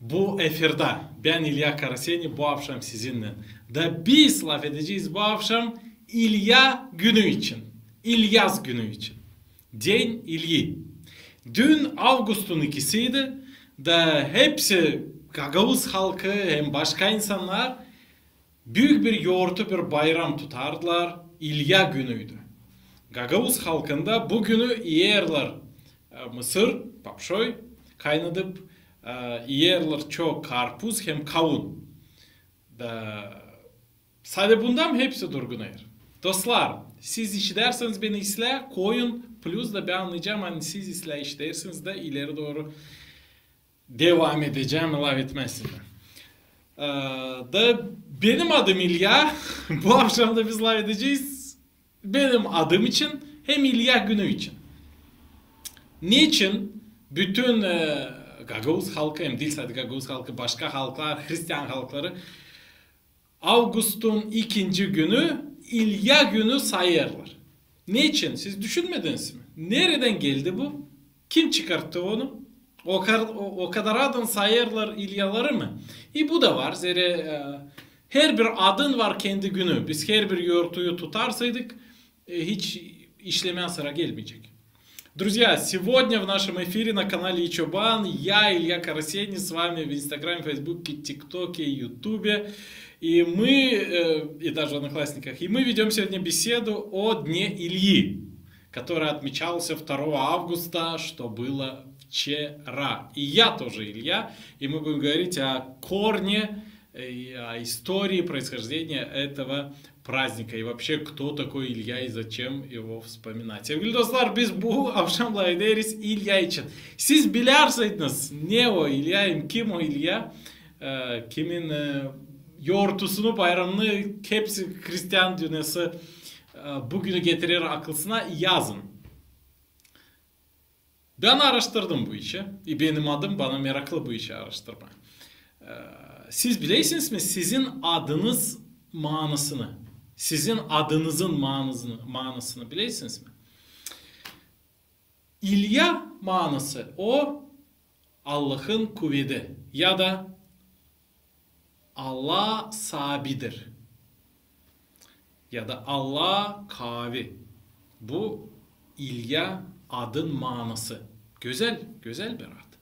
Bu efirde ben İlya Karaseni bu akşam sizinle. Da biz laf edeceğiz bu akşam İlya günü için. İlyas günü için. Den İlyi. Dün Ağustos'un 2'siydi. Da hepsi Gagavuz halkı hem başka insanlar büyük bir yoğurtu bir bayram tutardılar. İlya günüydü. Gagavuz halkında bu günü yerler mısır, papşoy kaynatıp yerler çok karpuz hem kavun. Sadece bundan hepsi durgun yer. Dostlar, siz işlerseniz beni izle, koyun. Plus da ben anlayacağım, hani siz izle işlerseniz de ileri doğru devam edeceğim, laf etmezsiniz. Da benim adım İlya. Bu akşam da biz laf edeceğiz. Benim adım için hem İlya günü için. Niçin bütün Gagavuz halkı hem değil sadece Gagavuz halkı başka halklar, Hristiyan halkları Ağustos'un 2. günü İlya günü sayarlar. Niçin? Siz düşünmediniz mi? Nereden geldi bu? Kim çıkarttı onu? O kadar adın sayarlar İlyaları mı? Bu da var. Her bir adın var kendi günü. Biz her bir yoğurtuyu tutarsaydık hiç işleme sıra gelmeyecek. Друзья, сегодня в нашем эфире на канале Ичобан я, Илья Карасени, с вами в Инстаграме, Фейсбуке, ТикТоке, Ютубе. И даже в Одноклассниках. И мы ведем сегодня беседу о Дне Ильи, который отмечался 2 августа, что было вчера. И я тоже Илья, и мы будем говорить о корне, о истории происхождения этого праздника. И вообще, кто такой Илья и зачем его вспоминать. Sevgili dostlar, biz bu akşamla ederiz İlya için. Siz bilersiniz ne o İlya, kim o İlya, kimin yoğurtusunu, bayramını, hepsi Hristiyan dünyası bugünü getirir akılsına yazın. Ben araştırdım bu işi. Benim adım bana meraklı bu işi araştırma. Siz bilirsiniz mi sizin adınız manasını? Sizin adınızın manasını bilirsiniz mi? İlya manası o Allah'ın kuvveti ya da Allah sabidir ya da Allah kavi. Bu İlya adın manası. Güzel bir ad.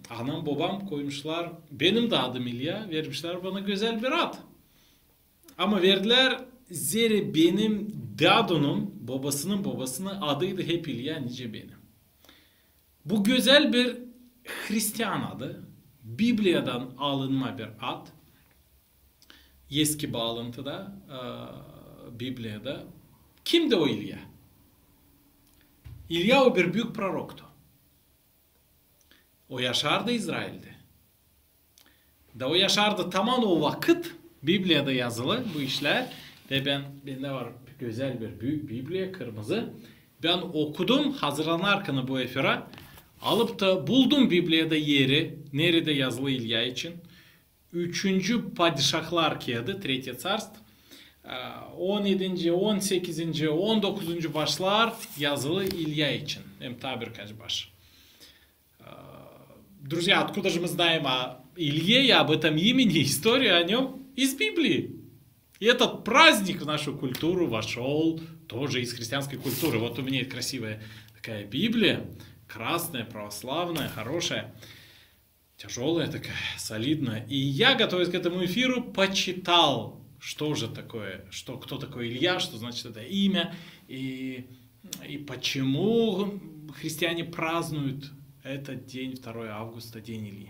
Anam babam koymuşlar. Benim de adım İlya. Vermişler bana güzel bir ad. Ama verdiler zeri benim dadonun babasının adıydı hep İlya nice benim. Bu güzel bir Hristiyan adı. Biblia'dan alınma bir ad. Eski bağlantıda Biblia'da. Kimdi o İlya? İlya o bir büyük proroktu. O yaşardı İsrail'de. Da o yaşardı tamam o vakit Biblia'da yazılı bu işler. Ve bende var güzel bir büyük Biblia kırmızı. Ben okudum hazırlanırken bu efire. Alıp da buldum Biblia'da yeri. Nerede yazılı İlya için. 3. Padişahlar kağıdı. 3. Царств. 17. 18. 19. başlar yazılı İlya için. Hem tabi kaç baş. Друзья, откуда же мы знаем о Илье и об этом имени, историю о нем? Из Библии. И этот праздник в нашу культуру вошел тоже из христианской культуры. Вот у меня красивая такая Библия. Красная, православная, хорошая. Тяжелая такая, солидная. И я, готовясь к этому эфиру, почитал, что же такое, кто такой Илья, что значит это имя. И почему христиане празднуют этот день, 2 августа, день Ильи.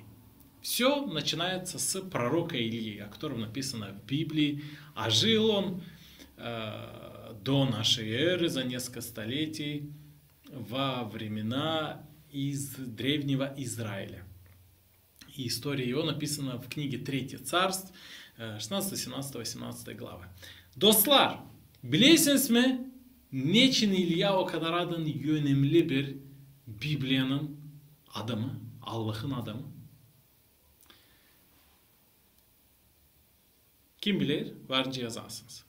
Все начинается с пророка Ильи, о котором написано в Библии. А жил он до нашей эры, за несколько столетий, во времена из древнего Израиля. И история его написана в книге 3 Царств, 16, 17, 18 главы. Dostlar, bilirsiniz mi? Niçin İlya o kadar adın önemli bir Biblia'nın adamı, Allah'ın adamı? Kim bilir? Varınca yazarsınız.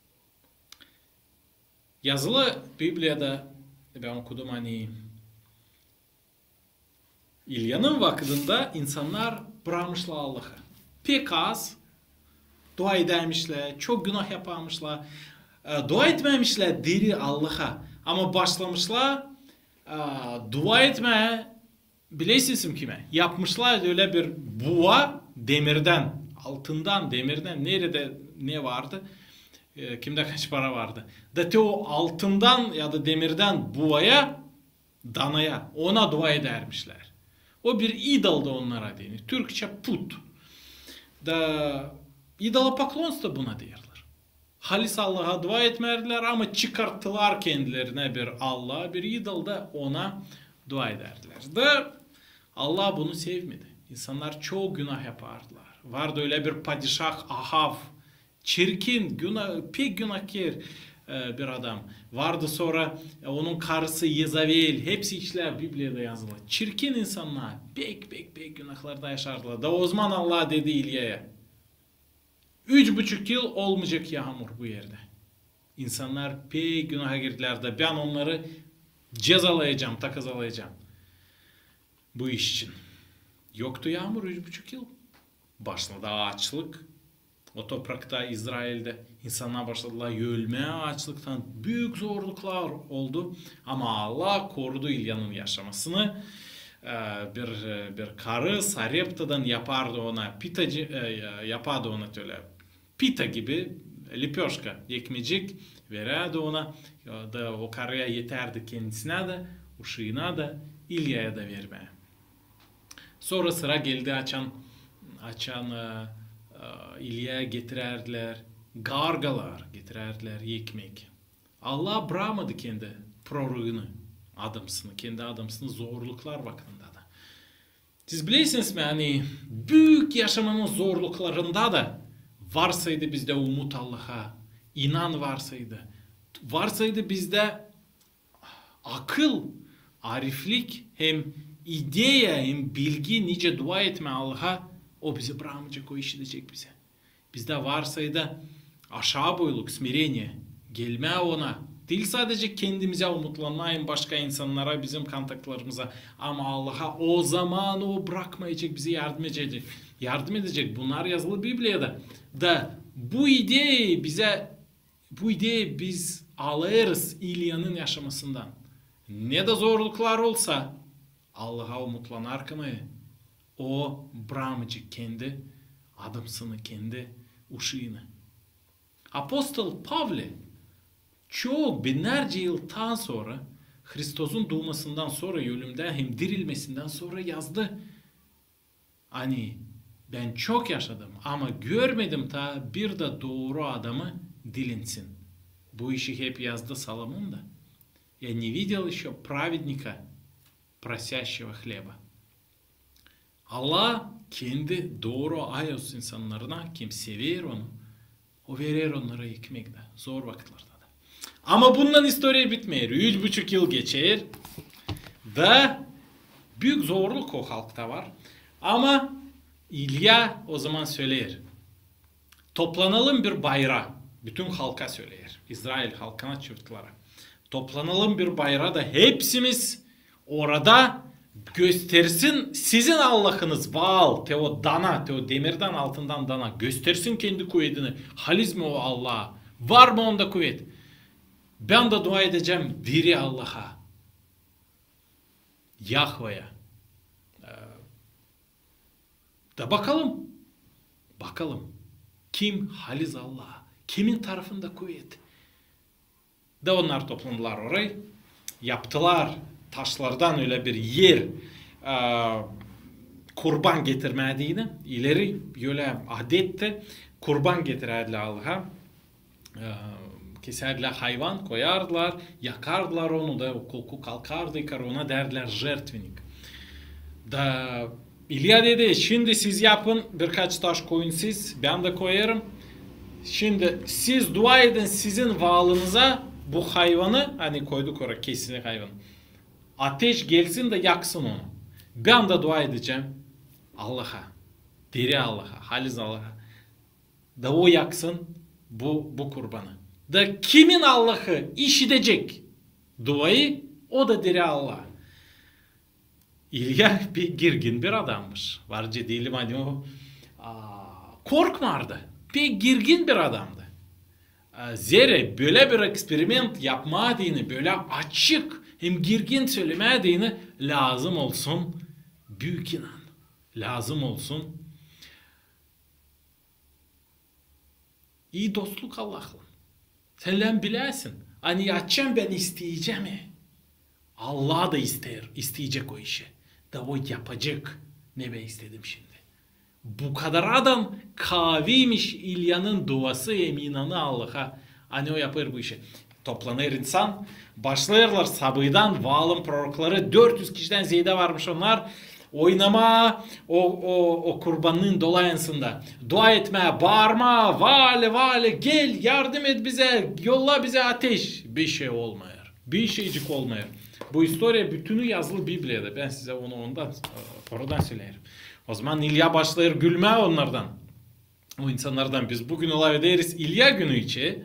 Yazılı Biblia'da ben okudum hani İlya'nın vaktinde insanlar bırakmışlar Allah'a. Pek az dua edermişler, çok günah yaparmışlar. Dua etmemişler diri Allah'a. Ama başlamışlar dua etmeye, bilirsiniz kime? Yapmışlar öyle bir buğa demirden, altından, demirden, nerede ne vardı? Kimde kaç para vardı? Da o altından ya da demirden buğaya, danaya, ona dua edermişler. O bir idol da onlara denir. Türkçe put. Da idola paklonstva buna derler. Halis Allah'a dua etmerdiler ama çıkarttılar kendilerine bir Allah, bir idol da ona dua ederdiler. Da Allah bunu sevmedi. İnsanlar çoğu günah yapardılar. Vardı öyle bir padişah Ahav. Çirkin, pek günahkar bir adam. Vardı sonra onun karısı Yezavil. Hepsi işler Biblia'da yazılı. Çirkin insanlar pek günahlarda yaşardılar. Da o zaman Allah dedi İlya'ya, 3,5 yıl olmayacak yağmur bu yerde. İnsanlar pek günaha girdiler de ben onları cezalayacağım, takazalayacağım. Bu iş için. Yoktu yağmur 3,5 yıl. Başladı açlık. O toprakta, İsrail'de insanlar başladılar ölmeye açlıktan. Büyük zorluklar oldu. Ama Allah korudu İlya'nın yaşamasını. Bir karı Sarepta'dan yapardı ona, yapardı ona öyle. Pita gibi, lipyoşka, ekmecik verirdi ona. Da o karıya yeterdi kendisine de, uşağına da, İlya'ya da vermeye. Sonra sıra geldi açan İlya'ya getirerdiler, gargalar getirerdiler ekmek. Allah bırakmadı kendi proroğunu, kendi adamsını zorluklar vaktinde da. Siz bilirsiniz mi hani büyük yaşamanın zorluklarında da varsaydı bizde umut Allah'a, inan varsaydı bizde akıl, ariflik, hem ideya hem bilgi nice dua etme Allah'a, o bizi bırakmayacak, o işitecek bize. Bizde varsaydı aşağı boyluk, smireniye, gelme ona. Değil sadece kendimize umutlanmayın, başka insanlara, bizim kontaklarımıza, ama Allah'a o zaman o bırakmayacak, bizi yardım edecek. Bunlar yazılı Biblia'da. Da bu ideyi biz alırız İlya'nın yaşamasından. Ne de zorluklar olsa Allah'a umutlanarken o bırakmayacak kendi adamsını, kendi uşağını. Apostol Pavle çok binlerce yıldan sonra, Hristos'un doğmasından sonra, ölümden hem dirilmesinden sonra yazdı. Hani ben çok yaşadım ama görmedim ta bir de doğru adamı dilinsin. Bu işi hep yazdı Соломон da. Я не видел еще праведника, просящего хлеба. Allah kendi doğru ayos insanlarına, kim sever onu, o verir onlara ekmek de zor vakitlerde de. Ama bundan historia bitmeyer. 3,5 yıl geçer ve büyük zorluk o halkta var. Ama İlya o zaman söyler. Toplanalım bir bayrağa. Bütün halka söyler. İsrail halkına, çiftlara. Toplanalım bir bayrağa da hepsimiz orada göstersin sizin Allah'ınız Baal, teo dana, teo demirden altından dana göstersin kendi kuvvetini. Haliz mi o Allah'a? Var mı onda kuvvet? Ben de dua edeceğim diri Allah'a. Yahve'ye. Da bakalım. Kim haliz Allah'a? Kimin tarafında kuvvet? Da onlar toplandılar orayı. Yaptılar. Taşlardan öyle bir yer kurban getirmediğini, ileri öyle adetti, kurban getirerdiler Allah'a, keserdiler hayvan, koyardılar, yakardılar onu da, koku kalkardı, yıkar, ona derdiler jertvenik. Da İlya dedi, şimdi siz yapın, birkaç taş koyun siz, ben de koyarım. Şimdi siz dua edin sizin varlığınıza, bu hayvanı, hani koyduk oraya kesini hayvanı. Ateş gelsin de yaksın onu. Ben de dua edeceğim Allah'a. Diri Allah'a. Haliz Allah'a. Da o yaksın bu kurbanı. Da kimin Allah'ı işitecek duayı, o da diri Allah. İlya bir girgin bir adammış. Varca değilim hani o korkmardı. Bir girgin bir adamdı. Zere böyle bir eksperiment yapmadığını, böyle açık hem girgin söylemediğini lazım olsun büyük inan. Lazım olsun iyi dostluk Allah'la. Sen bilesin. Hani yapacağım ben isteyeceğim. Allah da isteyecek o işi. Da o yapacak. Ne ben istedim şimdi. Bu kadar adam kaviymiş İlya'nın duası eminanı Allah'a. Hani o yapar bu işi. Toplanır insan. Başlayırlar sabıdan vaalın prorokları 400 kişiden ziyade varmış onlar. Oynama o kurbanın dolayısında. Dua etme, bağırma, vale gel yardım et bize, yolla bize ateş. Bir şey olmayır. Bir şeycik olmayır. Bu historia bütünü yazılı Biblia'da. Ben size onu oradan söylerim. O zaman İlya başlayır gülme onlardan. O insanlardan biz bugün olay ederiz İlya günü içi.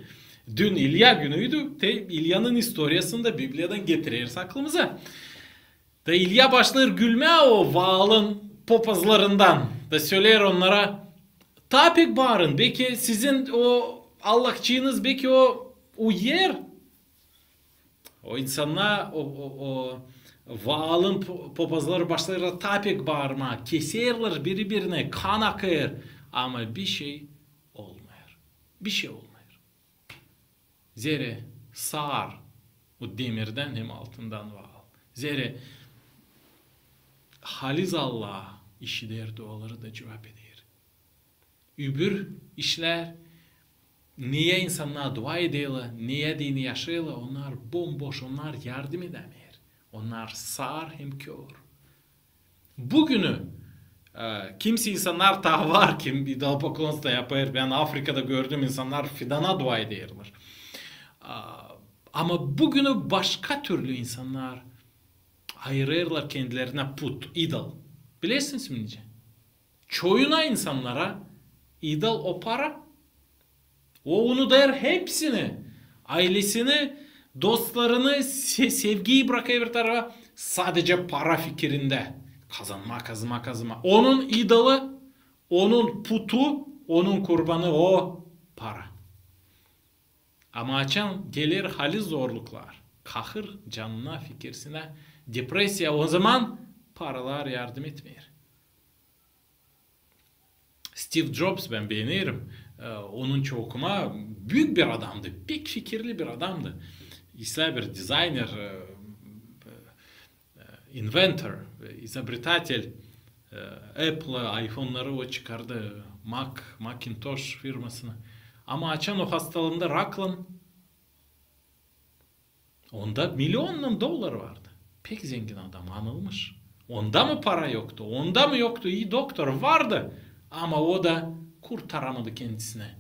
Dün İlya günüydü. İlya'nın historiasını da Biblia'dan getiririz aklımıza. Da İlya başlar gülmeye o vaalın popazlarından. Da söyler onlara tapik bağırın. Belki sizin o Allahçığınız belki o yer. O insanlar o vaalın popazları başlar tapik bağırma. Keserler birbirine kan akır. Ama bir şey olmuyor. Bir şey olmuyor. Zere sağır o demirden hem altından vaal. Zere haliz Allah işidir duaları da cevap eder. Übür işler niye insanlar dua ediyorlar, niye dini yaşıyorlar, onlar bomboş, onlar yardım edemiyor. Onlar sağır hem kör. Bugünü kimse insanlar daha var kim idol poklons da yapar. Ben Afrika'da gördüm insanlar fidana dua ediyorlar. Ama bugünü başka türlü insanlar ayırırlar kendilerine put, idol. Bilirsiniz mi nice? Çoğuna insanlara idol o para. O onu der hepsini. Ailesini, dostlarını, sevgiyi bırakıyor bir tarafa. Sadece para fikrinde. Kazanma. Onun idolu, onun putu, onun kurbanı o para. Ama açan gelir hali zorluklar. Kahır canına, fikirsine, depresya o zaman paralar yardım etmiyor. Steve Jobs ben beğenirim. Onun çokuma büyük bir adamdı. Pek fikirli bir adamdı. İslam bir designer, inventor, izobretатель. Apple, iPhone'ları o çıkardı. Macintosh firmasını. Ama açan o hastalığında rakla onda milyonla dolar vardı. Pek zengin adam anılmış. Onda mı para yoktu? Onda mı yoktu? İyi doktor vardı. Ama o da kurtaramadı kendisine.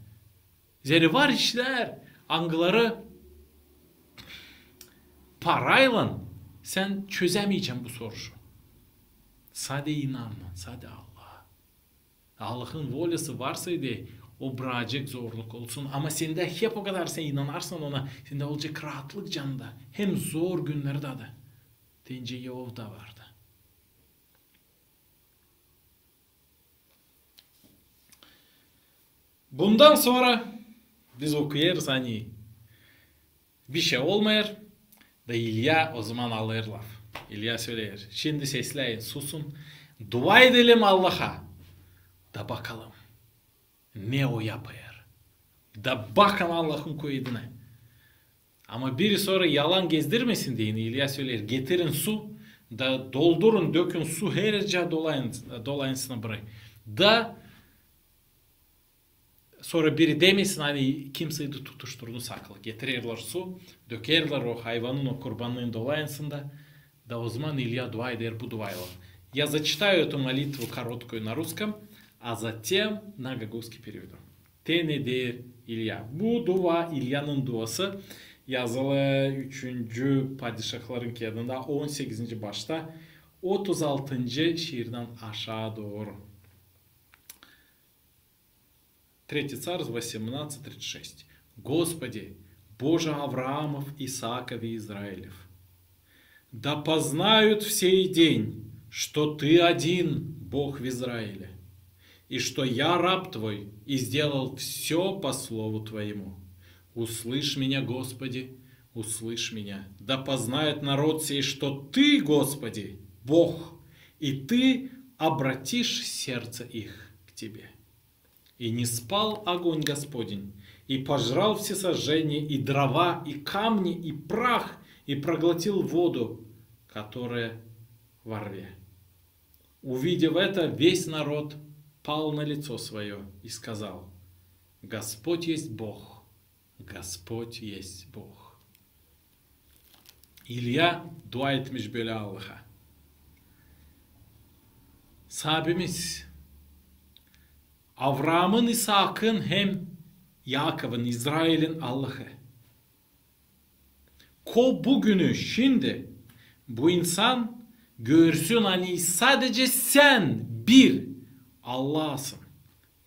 Zeri var işler. Angıları parayla sen çözemeyeceksin bu soruyu. Sade inanma. Sade Allah. Allah'ın volası varsaydı o bırakacak zorluk olsun. Ama sende hep o kadar sen inanarsan ona sende olacak rahatlık canında. Hem zor günlerde de. Deyince Yov da vardı. Bundan sonra biz okuyarız hani bir şey olmayır. Da İlya o zaman alır laf. İlya söyler. Şimdi sesleyin susun. Dua edelim Allah'a. Da bakalım. Ne o yapıyor. Da bakın Allah'ın koyduğuna. Ama biri sonra yalan gezdirmesin diye İlya söyler. Getirin su. Da doldurun dökün su her yere dolayısına bırak. Da sonra biri demesin hani kimseyi de tutuşturdu saklı. Getirirler su. Dökerler o hayvanın o kurbanının dolayısında. Да o zaman Илья dua eder bu duayla. Я зачитаю эту молитву короткую на русском, а затем на гагузский переведу. Te ne der İlya? Bu dua İlya'nın duası yazılı 3. Padişahların kitabında 18. başta 36. şiirden aşağı doğru. 3 Царств 18:36. Господи, Боже Авраамов, Исааков и Израилев, да познают в сей день, что ты один Бог в Израиле, и что я раб твой, и сделал все по слову твоему. Услышь меня, Господи, услышь меня. Да познает народ сей, что ты, Господи, Бог, и ты обратишь сердце их к тебе. И не спал огонь Господень, и пожрал все сожжения, и дрова, и камни, и прах, и проглотил воду, которая во рве. Увидев это, весь народ пал на лицо свое и сказал: Господь есть Бог, Господь есть Бог. İlya dua etmiş böyle Allah'a. Sahabimiz Avram'ın, İshak'ın hem Yakov'un, İsrail'in Allah'ı. Ko bugünü şimdi bu insan görsün hani sadece sen bir Allah'sın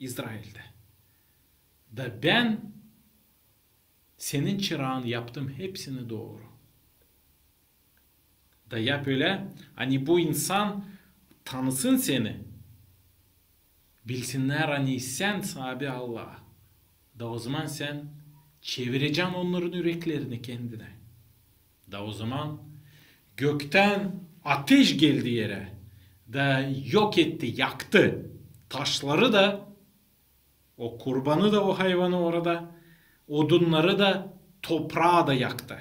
İsrail'de. Da ben senin çırağın yaptım hepsini doğru. Da yap öyle hani bu insan tanısın seni. Bilsinler hani sen sahibi Allah. Da o zaman sen çevireceksin onların yüreklerini kendine. Da o zaman gökten ateş geldi yere. Da yok etti, yaktı. Taşları da, o kurbanı da, o hayvanı orada, odunları da, toprağı da yaktı.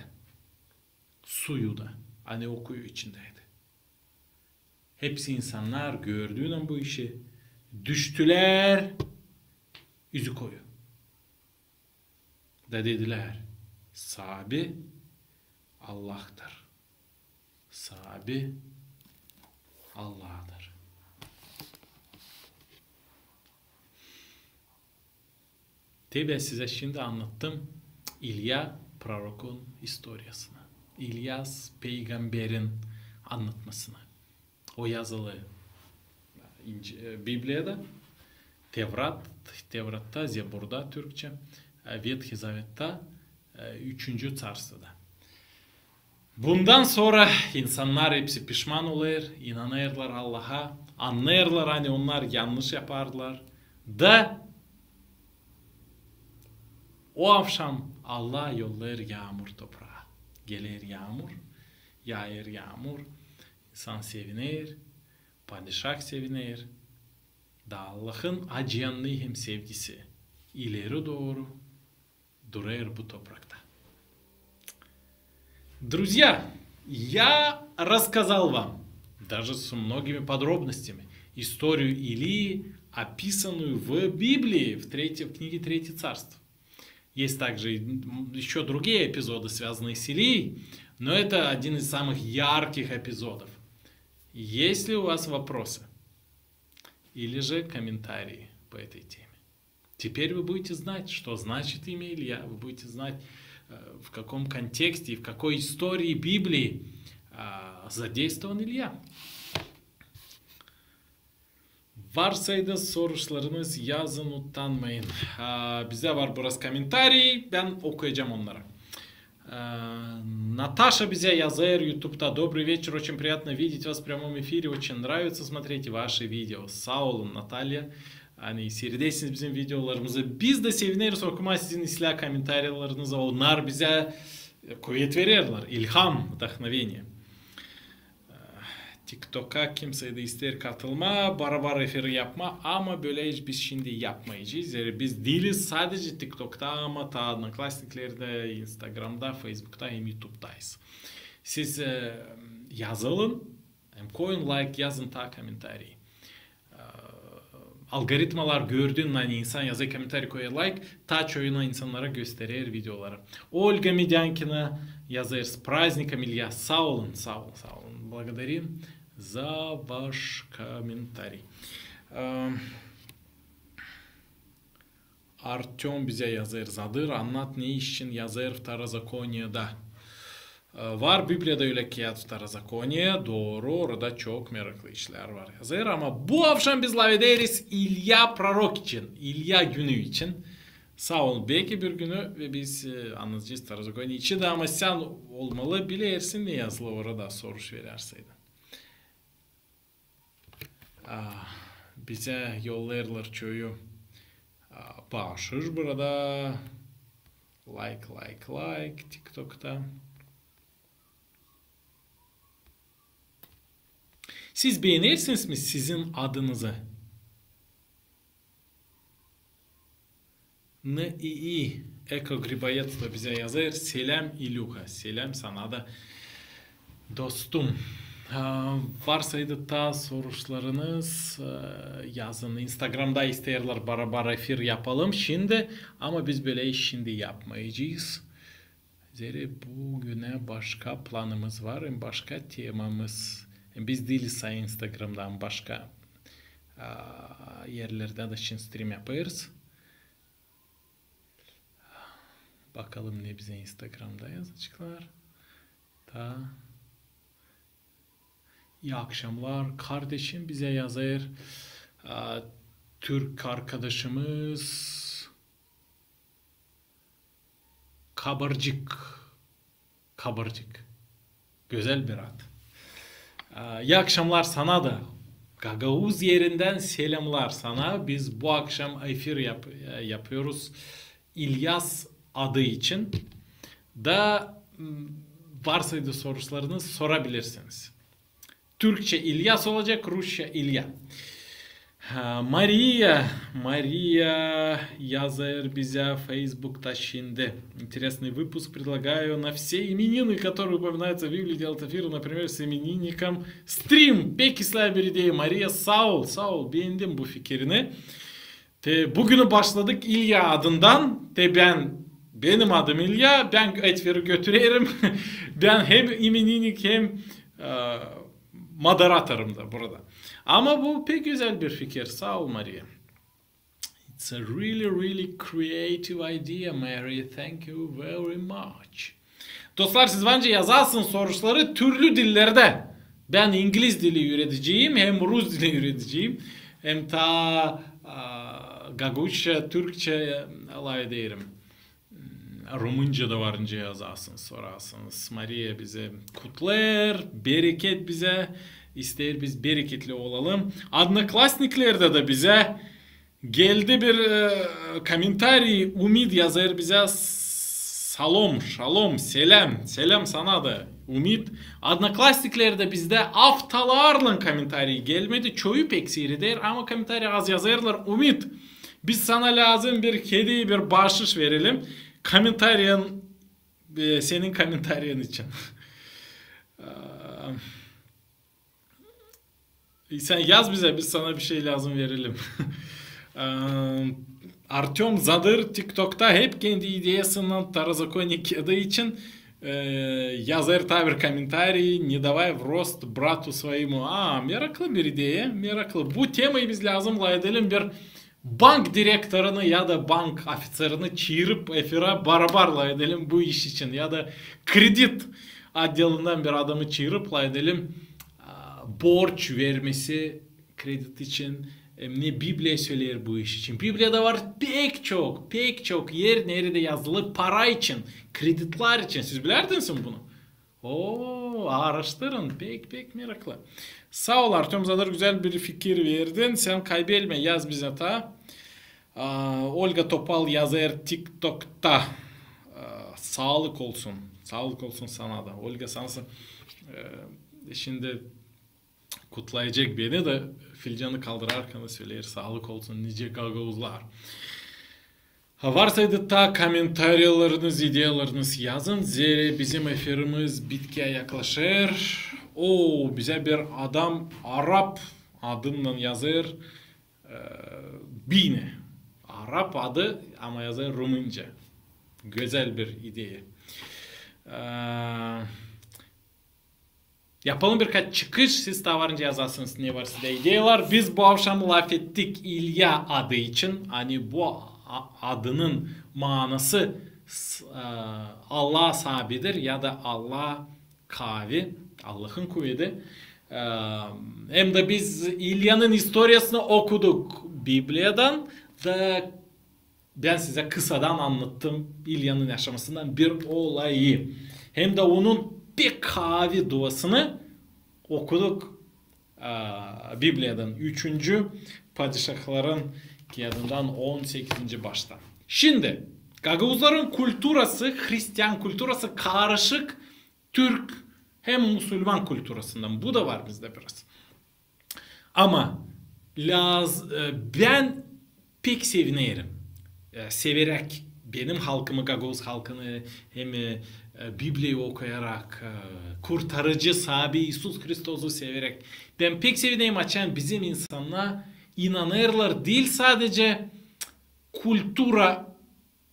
Suyu da. Hani o kuyu içindeydi. Hepsi insanlar gördüğünden bu işi düştüler yüzü koyu. Da dediler sahibi Allah'tır. Sahibi Allah'tır. Tabi size şimdi anlattım İlya prorokun historiasını. İlyas peygamberin anlatmasını. O yazılı Biblia'da, Tevrat'ta, Zebur'da Türkçe, Ветхий Zavet'ta, 3. Царств'da. Bundan sonra insanlar hepsi pişman olur, inanırlar Allah'a, anlarlar hani onlar yanlış yaparlar. Da o akşam Allah yollar yağmur toprağa. Gelir yağmur, yağır yağmur, insan sevinir, padişah sevinir. Da Allah'ın acıyanlığı hem sevgisi ileri doğru durar bu toprakta. Друзья, я рассказал вам, даже с многими подробностями, историю Илии, описанную в Библии, в книге Третье Царство. Есть также еще другие эпизоды, связанные с Илией, но это один из самых ярких эпизодов. Есть ли у вас вопросы или же комментарии по этой теме? Теперь вы будете знать, что значит имя Илья, вы будете знать, в каком контексте и в какой истории Библии задействован Илья. Varsaydı sorularınız yazın utanmayın. Bize var burası комментарий. Ben okuyacağım onları. Наташа bize yazar YouTube'da. Добрый вечер. Очень приятно видеть вас в прямом эфире. Очень нравится смотреть ваши видео. Sağ olun Natalya. Hani seyredesiniz bizim videolarımızı. Biz de seviniriz okuma sizin silah komentarlarınıza. Onlar bize kuvvet verirler. İlham, вдохновение. TikTok'a kimse de ister katılma, barabar efiri yapma ama böyle biz şimdi yapmayacağız. Yani biz değiliz sadece TikTok'ta ama ta Одноклассниклerde, Instagram'da, Facebook'ta hem YouTube'dayız. Siz yazılın, hem koyun like, yazın ta komentari. Algoritmalar gördüğün hani insan yazı komentari koyar like, ta çoğuna insanlara gösterir videoları. Olga Medyankina yazar с праздником, Илья. Sağ olun, sağ olun, sağ olun. Благодарим за ваш комментарий. Артем bize yazar. Zadır anlat ne için yazar Второзаконие'da. Var Biblia'da öyle ki Второзаконие. Doğru, orada çok meraklı işler var yazar ama bu akşam biz lav ederiz İlya prorok için, İlya günü için. Sağ olun. Belki bir günü ve biz anlatacağız Второзаконие içi de ama sen olmalı bilirsin ne yazılı orada soruş verirseydin. Bize yollayırlar çoğu. Bağışır burada. Like TikTok'ta. Siz beğenirsiniz mi sizin adınızı? N-i-i Eko Gribayet da bize yazar. Selam İluka. Selam sana da dostum. Varsaydı da soruşlarınız yazın. Instagram'da isterler beraber efir yapalım şimdi. Ama biz böyle şimdi yapmayacağız. Zeri bugüne başka planımız var. Başka temamız. Biz değiliz Instagram'dan başka yerlerde de şimdi stream yaparız. Bakalım ne bize Instagram'da yazacaklar. İyi akşamlar. Kardeşim bize yazar. Türk arkadaşımız Kabarcık. Güzel bir ad. İyi akşamlar sana da. Gagavuz yerinden selamlar sana. Biz bu akşam efir yapıyoruz. İlyas adı için. Da varsaydı sorularınız sorabilirsiniz. Türkçe İlyas olacak, Rusça İlya. Maria yazar bize Facebook'ta şimdi. Интересный выпуск предлагаю на все именины, которые упоминаются в Библии, делать эфир, например, с именинником Stream. Peki bir ideyi Maria Saul beğendim bu fikrini. Bugünü başladık İlya adından. Benim adım İlya. Ben etferi götürüyorum. Ben hem imenинник hem moderatörüm da burada. Ama bu pek güzel bir fikir. Sağ ol Maria. It's a really creative idea Mary. Thank you very much. Dostlar siz bence yazarsın soruları türlü dillerde. Ben İngiliz dili üreteceğim hem Rus dili üreteceğim. Hem Gaguşça, Türkçe alay ederim. Rumunca da varınca yazarsın, sorarsınız. Maria bize kutlar, bereket bize. İster biz bereketli olalım. Одноклассниклerde de bize geldi bir komentari. Umid yazar bize. Shalom, selam sana da. Umid. Одноклассниklerde bizde haftalarla komentari gelmedi. Çoğu pek seyirder ama komentari az yazarlar. Umid. Biz sana lazım bir kedi, bir bahşiş verelim. Senin komentariyen için. Sen yaz bize, biz sana bir şey lazım verelim. Artyom Zadır TikTok'ta hep kendi ideyasından Tarazakonik adı için yazar bir komentari, не давай в рост брату своему. Meraklı bir ideya, meraklı. Bu temayı biz lazımla edelim bir bank direktörünü ya da bank ofiserini çığırıp efira barabarla edelim bu iş için. Ya da kredit adliğinden bir adamı çığırıpla edelim. Borç vermesi kredi için ne Biblia söyler bu iş için. Biblia'da var pek çok yer nerede yazılı para için, kreditler için. Siz bilerdiniz mi bunu? Araştırın. Pek meraklı. Sağ ol Artyom Zadar, güzel bir fikir verdin. Sen kaybetme, yaz bize ta. Olga Topal yazar TikTok'ta. Sağlık olsun. Sağlık olsun sana da. Olga sana şimdi kutlayacak beni de filcanı kaldırarken söyler sağlık olsun nice gagavuzlar. Varsaydı ta komentaryalarınız, ideyalarınız yazın. Zira bizim efirimiz bitkiye yaklaşır. Bize bir adam Arap adından yazır. Bine. Arap adı ama yazar Rumunca. Güzel bir ideya. Yapalım birkaç çıkış. Siz daha varınca yazarsınız ne var size ideyalar. Biz bu akşam laf ettik İlya adı için. Hani bu adının manası Allah sahibidir ya da Allah kavi. Allah'ın kuvveti. Hem de biz İlya'nın historiasını okuduk Biblia'dan da ben size kısadan anlattım İlya'nın yaşamasından bir olayı. Hem de onun bir kavi duasını okuduk Biblia'dan 3. Padişahların kağıdından 18. başta. Şimdi Gagavuzların kulturası, Hristiyan kulturası karışık Türk hem Müslüman kulturasından. Bu da var bizde biraz. Ama ben pek sevinirim. Severek benim halkımı, Gagavuz halkını hem Biblia'yı okuyarak, kurtarıcı sahibi İsus Kristos'u severek. Ben pek sevdiğim açan bizim insanlar inanırlar değil sadece kultura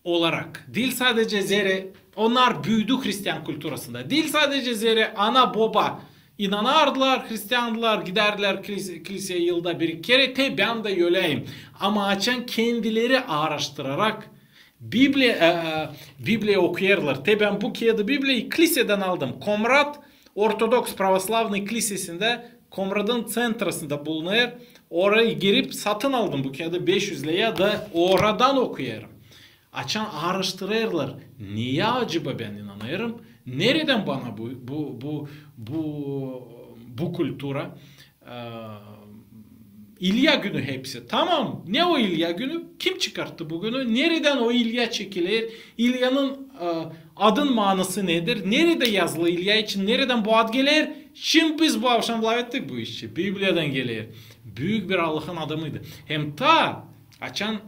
olarak, değil sadece zere, onlar büyüdü Hristiyan kulturasında, değil sadece zere ana baba inanardılar, Hristiyandılar, giderdiler kiliseye yılda bir kere, ben de öyleyim. Ama açan kendileri araştırarak Biblia okuyarlar. Ben bu kağıdı Biblia'yı kiliseden aldım. Komrad Ortodoks Pravoslavlı Kilisesi'nde Komrad'ın centrasında bulunuyor. Oraya girip satın aldım bu kağıdı 500 liraya da oradan okuyarım. Açan araştırırlar. Niye acaba ben inanıyorum? Nereden bana bu kültüra? İlya günü hepsi. Tamam. Ne o İlya günü? Kim çıkarttı bu günü? Nereden o İlya çekilir? İlya'nın adın manası nedir? Nerede yazılı İlya için? Nereden bu ad gelir? Şimdi biz bu akşam ettik bu işi. Biblia'dan gelir. Büyük bir Allah'ın adamıydı. Hem açan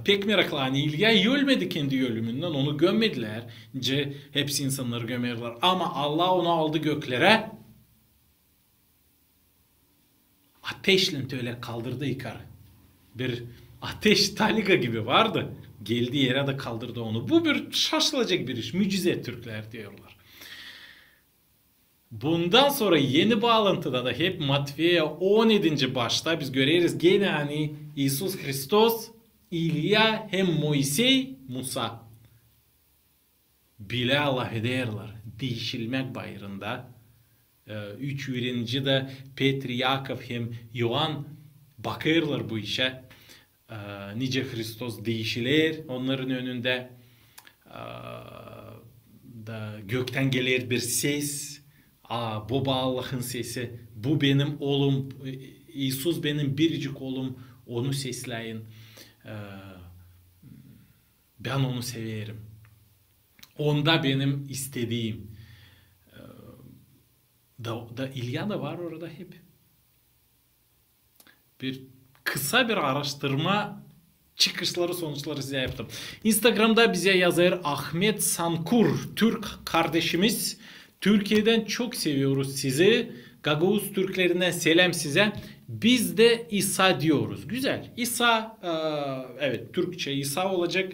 pek meraklı. Hani İlya ölmedi kendi ölümünden. Onu gömmediler. Hepsi insanları gömerler. Ama Allah onu aldı göklere. Ateşle öyle kaldırdı yukarı. Bir ateş taliga gibi vardı. Geldiği yere de kaldırdı onu. Bu bir şaşılacak bir iş. Mucize Türkler diyorlar. Bundan sonra yeni bağlantıda da hep Matveya 17. başta biz görüyoruz. Gene hani İsus Hristos, İlya hem Moisey, Musa. Bile Allah ederler. Değişilmek bayrında. 3 öğrenci de Petri, Yakov hem Yohan bakırlar bu işe. Nice Hristos değişilir onların önünde. Da gökten gelir bir ses. Baba Allah'ın sesi. Bu benim oğlum. İsus benim biricik oğlum. Onu sesleyin. Ben onu severim. Onda benim istediğim. Da İlya da var orada hep. Bir kısa bir araştırma çıkışları sonuçları size yaptım. Instagram'da bize yazar Ahmet Sankur, Türk kardeşimiz. Türkiye'den çok seviyoruz sizi. Gagavuz Türklerinden selam size. Biz de İsa diyoruz. Güzel. İsa, evet Türkçe İsa olacak.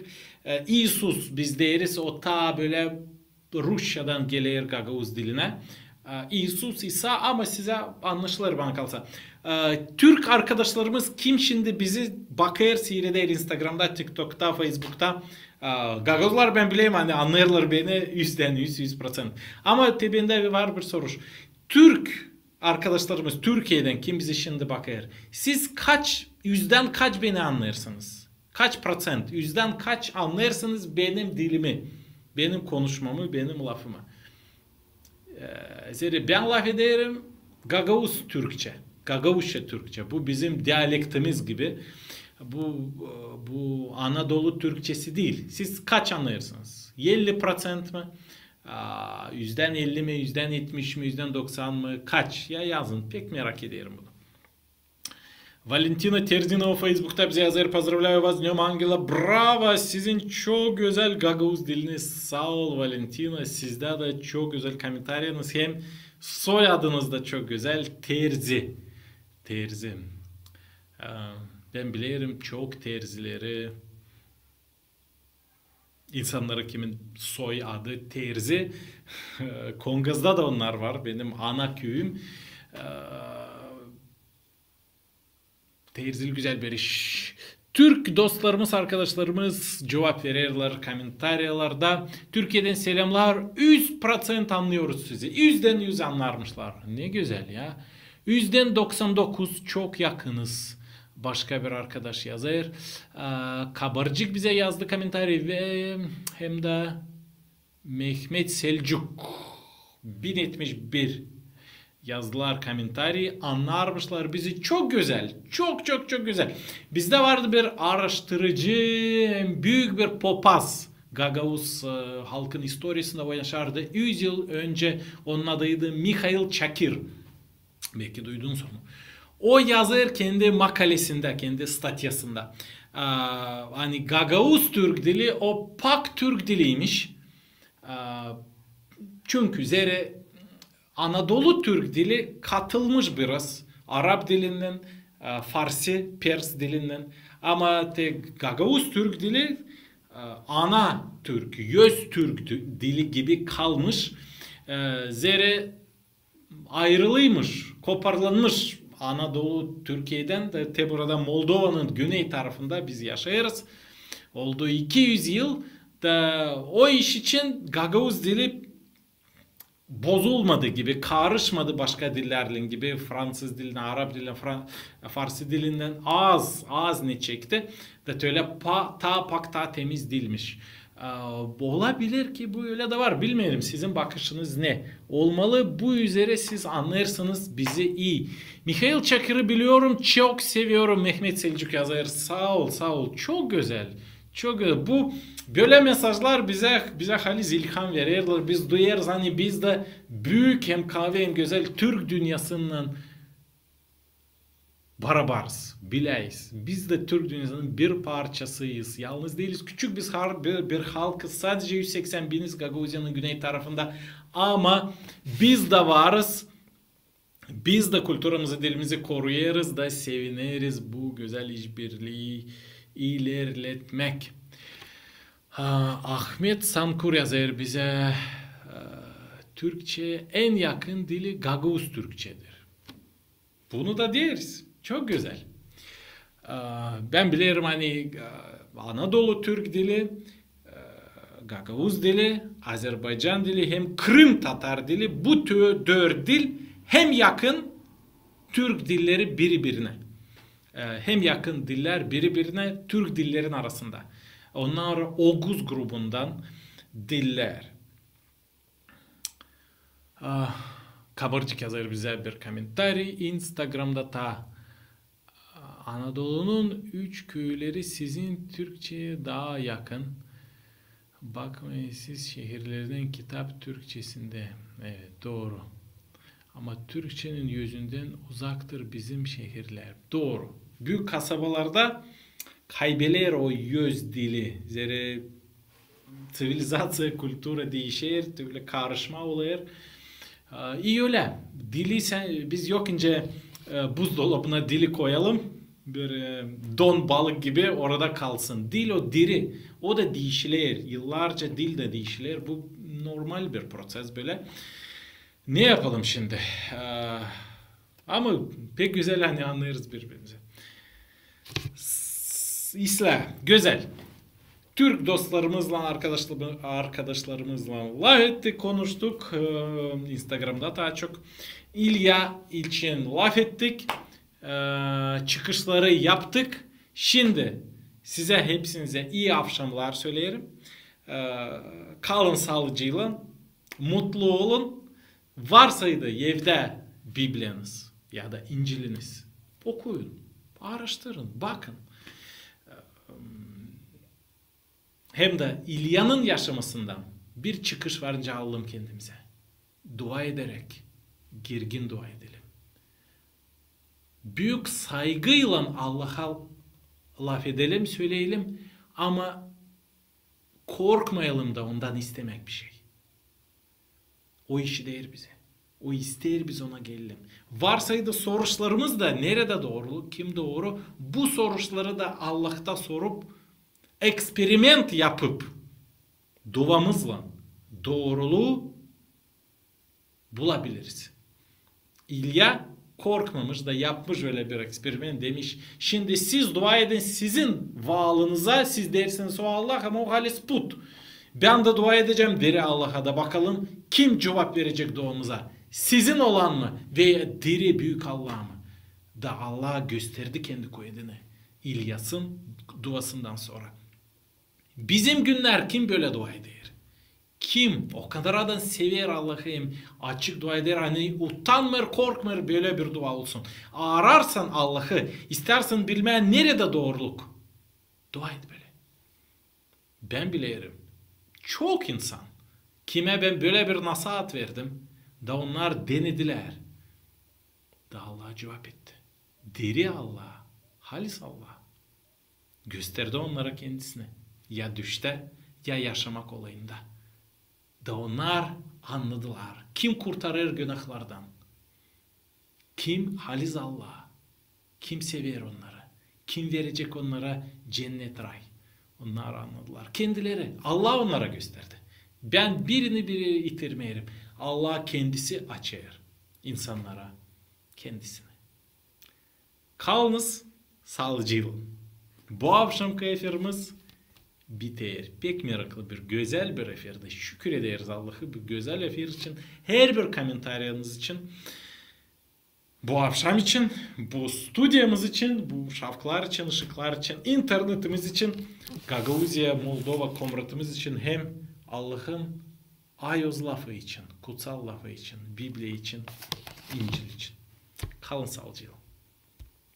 İsus biz deriz. O böyle Rusya'dan gelir Gagavuz diline. İsus, İsa ama size anlaşılır bana kalsa. Türk arkadaşlarımız kim şimdi bizi bakır seyreder Instagram'da, TikTok'ta, Facebook'ta. Gagavuzlar ben bileyim hani anlarlar beni %100%. Ama tebinde var bir soru. Türk arkadaşlarımız Türkiye'den kim bizi şimdi bakır? Siz yüzden kaç beni anlarsınız? Kaç %? Yüzden kaç anlarsınız benim dilimi? Benim konuşmamı, benim lafımı? Ben laf ederim Gagavuz Türkçe. Gagavuzca Türkçe. Bu bizim diyalektimiz gibi. Bu Anadolu Türkçesi değil. Siz kaç anlarsınız? 50% mı? %50 mi? %70 mi? %90 mı? Kaç? Ya yazın. Pek merak ederim bunu. Valentina Terzinova Facebook'ta bize yazar. Поздравляю вас, Днем Ангела. Bravo. Sizin çok güzel Gagavuz diliniz. Sağ ol Valentina. Sizde de çok güzel komentarınız. Hem soyadınız da çok güzel. Terzi. Ben bilirim çok terzileri. İnsanlara kimin soy adı Terzi. Kongaz'da da onlar var. Benim ana köyüm. Terzil güzel bir iş. Türk dostlarımız, arkadaşlarımız cevap verirler komentaryalarda. Türkiye'den selamlar. 100% anlıyoruz sizi. %100 anlarmışlar. Ne güzel ya. %99 çok yakınız. Başka bir arkadaş yazar. Kabarcık bize yazdı komentarı ve hem de Mehmet Selçuk 1071 yazdılar komentari, anlarmışlar bizi. Çok güzel. Çok çok çok güzel. Bizde vardı bir araştırıcı, büyük bir popaz. Gagavuz halkın historisinde yaşardı. 100 yıl önce onun adıydı Mikhail Çakir. Belki duydunuz onu. O yazır kendi makalesinde, kendi statyasında. Hani Gagavuz Türk dili o pak Türk diliymiş. Çünkü üzeri Anadolu Türk dili katılmış biraz. Arap dilinden, Farsi, Pers dilinden. Ama Gagavuz Türk dili ana Türk, Yüz Türk dili gibi kalmış. Zere ayrılıymış, koparlanmış Anadolu Türkiye'den de burada Moldova'nın güney tarafında biz yaşayırız. Oldu 200 yıl da o iş için Gagavuz dili bozulmadı gibi, karışmadı başka dillerle gibi. Fransız dilinden, Arap dilinden, Farsi dilinden az ne çekti. Da öyle ta temiz dilmiş. Olabilir ki bu öyle de var. Bilmiyorum sizin bakışınız ne? Olmalı bu üzere siz anlarsınız bizi iyi. Mikhail Çakır'ı biliyorum, çok seviyorum. Mehmet Selçuk yazar. Sağ ol. Çok güzel. Çok güzel. Bu böyle mesajlar bize haliz ilham verirler. Biz duyarız hani biz de büyük hem kahve hem güzel Türk dünyasından barabarız, bileyiz. Biz de Türk dünyasının bir parçasıyız. Yalnız değiliz. Küçük bir halkız. Sadece 180 biniz Gagavuzya'nın güney tarafında. Ama biz de varız. Biz de kültürümüzü, dilimizi koruyarız da seviniriz bu güzel işbirliği ilerletmek. Ahmet Sankur yazar bize Türkçe en yakın dili Gagavuz Türkçedir. Bunu da deriz. Çok güzel. Ben bilirim hani Anadolu Türk dili, Gagavuz dili, Azerbaycan dili hem Kırım Tatar dili bu dört dil hem yakın Türk dilleri birbirine. Hem yakın diller birbirine Türk dillerin arasında. Onlar Oğuz grubundan diller. Kabarcık yazar bize bir komentari. Instagram'da Anadolu'nun 3 köyleri sizin Türkçe'ye daha yakın. Bakmayın siz şehirlerden kitap Türkçesinde. Evet doğru. Ama Türkçenin yüzünden uzaktır bizim şehirler. Doğru. Büyük kasabalarda kaybeler o yüz dili. Zere sivilizasyon, kültürü değişir. Böyle karışma olur. İyi öyle. Dili biz yokunca buzdolabına dili koyalım. Bir don balık gibi orada kalsın. Dil o diri. O da değişilir. Yıllarca dil de değişilir. Bu normal bir proses böyle. Ne yapalım şimdi? Ama pek güzel hani anlarız birbirimizi. İsla. Güzel. Türk dostlarımızla, arkadaşlarımızla laf ettik, konuştuk. Instagram'da daha çok İlya için laf ettik. Çıkışları yaptık. Şimdi size hepsinize iyi akşamlar söylerim. Kalın sağlıcıyla, mutlu olun. Varsaydı evde Bibliyeniz ya da İncil'iniz okuyun, araştırın, bakın. Hem de İlya'nın yaşamasından bir çıkış varınca alalım kendimize. Dua ederek, girgin dua edelim. Büyük saygıyla Allah'a laf edelim, söyleyelim ama korkmayalım da ondan istemek bir şey. O işi değer bize. O ister biz ona gelelim. Varsaydı soruşlarımız da nerede doğru, kim doğru bu soruşları da Allah'ta sorup eksperiment yapıp duamızla doğruluğu bulabiliriz. İlya korkmamış da yapmış öyle bir eksperiment demiş. Şimdi siz dua edin sizin varlığınıza siz dersiniz o Allah ama o halis put. Ben de dua edeceğim deri Allah'a da bakalım kim cevap verecek duamıza. Sizin olan mı veya diri büyük Allah mı? Da Allah gösterdi kendi koyduğunu. İlyas'ın duasından sonra. Bizim günler kim böyle dua eder? Kim o kadar sever Allah'ı hem açık dua eder hani utanmır korkmur böyle bir dua olsun. Ararsan Allah'ı istersen bilmeyen nerede doğruluk. Dua et böyle. Ben bilirim. Çok insan. Kime ben böyle bir nasihat verdim. Da onlar denediler. Da Allah cevap etti. Diri Allah. Halis Allah. Gösterdi onlara kendisini. Ya düşte ya yaşamak olayında. Da onlar anladılar. Kim kurtarır günahlardan? Kim? Halis Allah. Kim sever onları? Kim verecek onlara cennet ray? Onlar anladılar. Kendileri. Allah onlara gösterdi. Ben birini itirmeyelim. Allah kendisi açar insanlara kendisini. Kalınız sağlıcıyla. Bu akşamki efirimiz biter. Pek meraklı bir, güzel bir efirdi. Şükür ederiz Allah'ı bu güzel efir için. Her bir komentarınız için. Bu akşam için, bu stüdyomuz için, bu şafklar için, ışıklar için, internetimiz için, Gagauzya, Moldova komratımız için hem Allah'ın ayoz lafı için, kutsal lafı için, Biblia için, İncil için. Kalın sağlıcıyla.